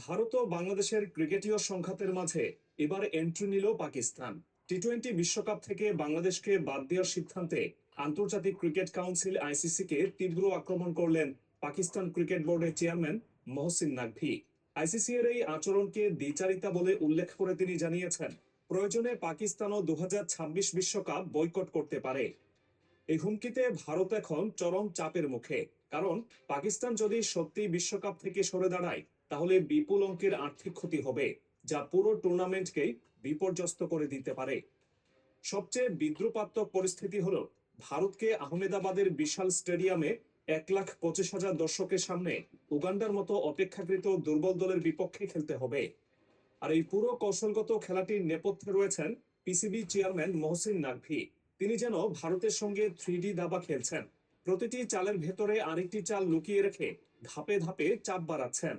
ভারত ও বাংলাদেশের ক্রিকেটীয় সংঘাতের মাঝে এবার এন্ট্রি নিল পাকিস্তান। টি-20 বিশ্বকাপ থেকে বাংলাদেশকে বাদ দেওয়ার সিদ্ধান্তে আন্তর্জাতিক ক্রিকেট কাউন্সিল আইসিসিকে তীব্র আক্রমণ করলেন পাকিস্তান ক্রিকেট বোর্ডের চেয়ারম্যান মহসিন নাকভি। আইসিসি এর এই আচরণকে দ্বিচারিতা বলে উল্লেখ করে তিনি জানিয়েছেন, প্রয়োজনে পাকিস্তানও 2026 বিশ্বকাপ বয়কট করতে পারে। এই হুমকিতে ভারত এখন চরম চাপের মুখে, কারণ পাকিস্তান যদি সত্যি বিশ্বকাপ থেকে সরে দাঁড়ায় তাহলে বিপুল অঙ্কের আর্থিক ক্ষতি হবে, যা পুরো টুর্নামেন্টকেই বিপর্যস্ত করে দিতে পারে। সবচেয়ে বিদ্রুপাত্মক পরিস্থিতি হলো, ভারতকে আহমেদাবাদের বিশাল স্টেডিয়ামে 1,25,000 দর্শকের সামনে উগান্ডার মতো অপেক্ষাকৃত দুর্বল দলের বিপক্ষে খেলতে হবে। আর এই পুরো কৌশলগত খেলাটির নেপথ্যে রয়েছেন পিসিবি চেয়ারম্যান মহসিন নাকভি। তিনি যেন ভারতের সঙ্গে 3D দাবা খেলছেন, প্রতিটি চালের ভেতরে আরেকটি চাল লুকিয়ে রেখে ধাপে ধাপে চাপ বাড়াচ্ছেন।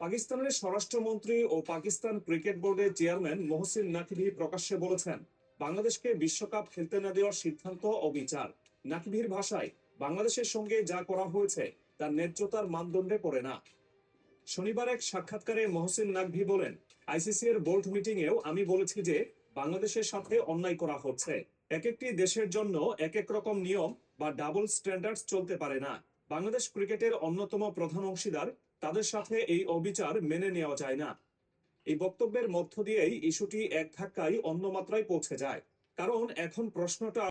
পাকিস্তানের স্বরাষ্ট্রমন্ত্রী ও পাকিস্তান ক্রিকেট বোর্ডের চেয়ারম্যান মহসিন নাকভি প্রকাশ্যে বলেছেন, বাংলাদেশকে বিশ্বকাপ খেলতে না দেওয়ার সিদ্ধান্ত অবিচার। নাকভির ভাষায়, বাংলাদেশের সঙ্গে যা করা হয়েছে তা ন্যায্যতার মানদণ্ডে পড়ে না। শনিবার এক সাক্ষাৎকারে মহসিন নাকভি বলেন, আইসিসি এর বোর্ড মিটিং এও আমি বলেছি যে বাংলাদেশের সাথে অন্যায় করা হচ্ছে। এক একটি দেশের জন্য এক এক রকম নিয়ম বা ডাবল স্ট্যান্ডার্ড চলতে পারে না। বাংলাদেশ ক্রিকেটের অন্যতম প্রধান অংশীদার, তাদের সাথে এই অবিচার মেনে নেওয়া যায় না। এই বক্তব্যের মধ্য দিয়েই ইস্যুটি এক ধাক্কায় অন্য মাত্রায় পৌঁছে যায়, কারণ এখন প্রশ্নটা